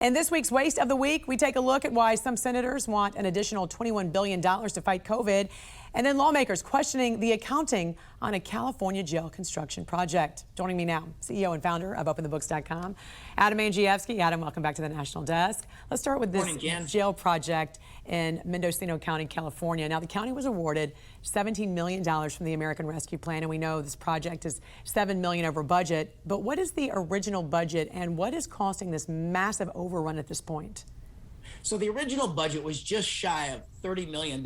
In this week's Waste of the Week, we take a look at why some senators want an additional $21 billion to fight COVID, and then lawmakers questioning the accounting on a California jail construction project. Joining me now, CEO and founder of OpenTheBooks.com, Adam Andrzejewski. Adam, welcome back to the National Desk. Let's start with this jail project in Mendocino County, California. Now, the county was awarded $17 million from the American Rescue Plan, and we know this project is $7 million over budget. But what is the original budget, and what is costing this massive overrun at this point? So the original budget was just shy of $30 million.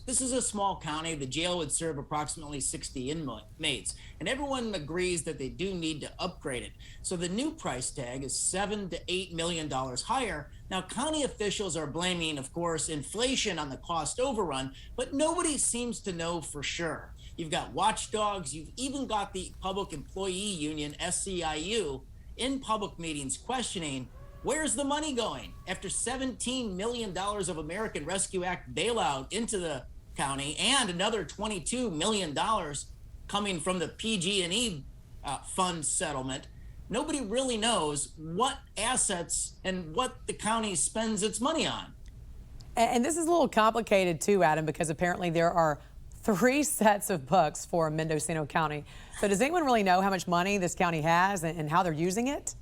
This is a small county. The jail would serve approximately 60 inmates, and everyone agrees that they do need to upgrade it. So the new price tag is $7 to $8 million higher. Now, county officials are blaming, of course, inflation on the cost overrun, but nobody seems to know for sure. You've got watchdogs. You've even got the Public Employee Union, SEIU, in public meetings questioning, where's the money going? After $17 million of American Rescue Act bailout into the county and another $22 million coming from the PG&E fund settlement, nobody really knows what assets and what the county spends its money on. And this is a little complicated too, Adam, because apparently there are 3 sets of books for Mendocino County. So does anyone really know how much money this county has and how they're using it?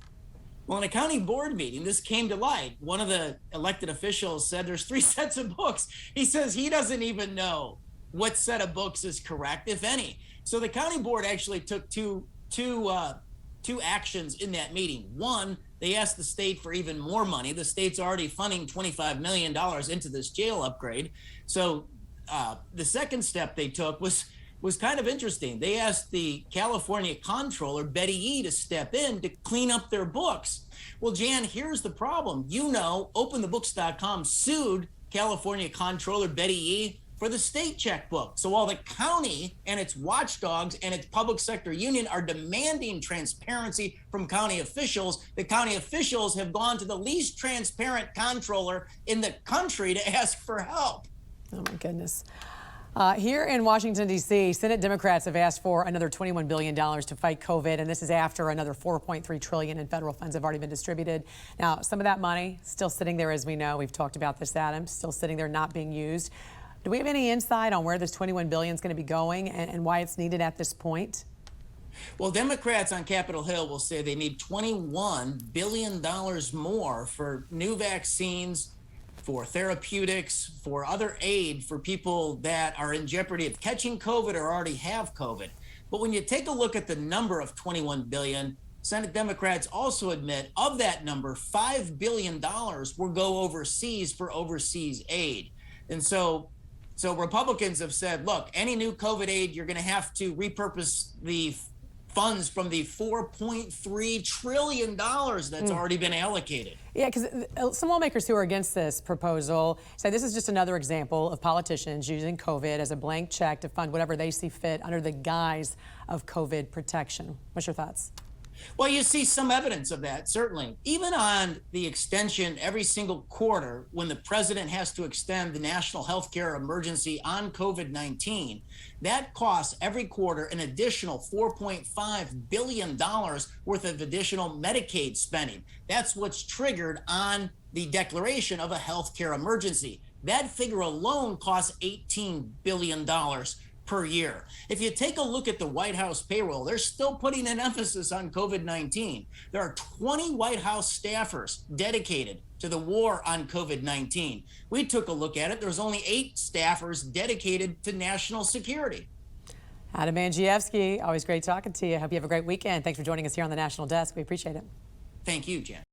Well, in a county board meeting, this came to light. One of the elected officials said there's 3 sets of books. He says he doesn't even know what set of books is correct, if any. So the county board actually took two actions in that meeting. One, they asked the state for even more money. The state's already funding $25 million into this jail upgrade. So the second step they took was kind of interesting. They asked the California comptroller, Betty E., to step in to clean up their books. Well, Jan, here's the problem. You know, OpenTheBooks.com sued California comptroller Betty E. for the state checkbook. So while the county and its watchdogs and its public sector union are demanding transparency from county officials, the county officials have gone to the least transparent comptroller in the country to ask for help. Oh, my goodness. Here in Washington, D.C., Senate Democrats have asked for another $21 billion to fight COVID, and this is after another $4.3 trillion in federal funds have already been distributed. Now, some of that money still sitting there, as we know. We've talked about this, Adam, still sitting there not being used. Do we have any insight on where this $21 billion is going to be going and why it's needed at this point? Well, Democrats on Capitol Hill will say they need $21 billion more for new vaccines, for therapeutics, for other aid for people that are in jeopardy of catching COVID or already have COVID. But when you take a look at the number of $21 billion, Senate Democrats also admit of that number, $5 billion will go overseas for overseas aid. And so Republicans have said, look, any new COVID aid, you're going to have to repurpose the funds from the $4.3 trillion that's already been allocated. Yeah, because some lawmakers who are against this proposal say this is just another example of politicians using COVID as a blank check to fund whatever they see fit under the guise of COVID protection. What's your thoughts? Well, you see some evidence of that, certainly. Even on the extension every single quarter, when the president has to extend the national health care emergency on COVID-19, that costs every quarter an additional $4.5 billion worth of additional Medicaid spending. That's what's triggered on the declaration of a health care emergency. That figure alone costs $18 billion per year. If you take a look at the White House payroll, they're still putting an emphasis on COVID-19. There are 20 White House staffers dedicated to the war on COVID-19. We took a look at it. There's only 8 staffers dedicated to national security. Adam Andrzejewski, always great talking to you. Hope you have a great weekend. Thanks for joining us here on the National Desk. We appreciate it. Thank you, Jen.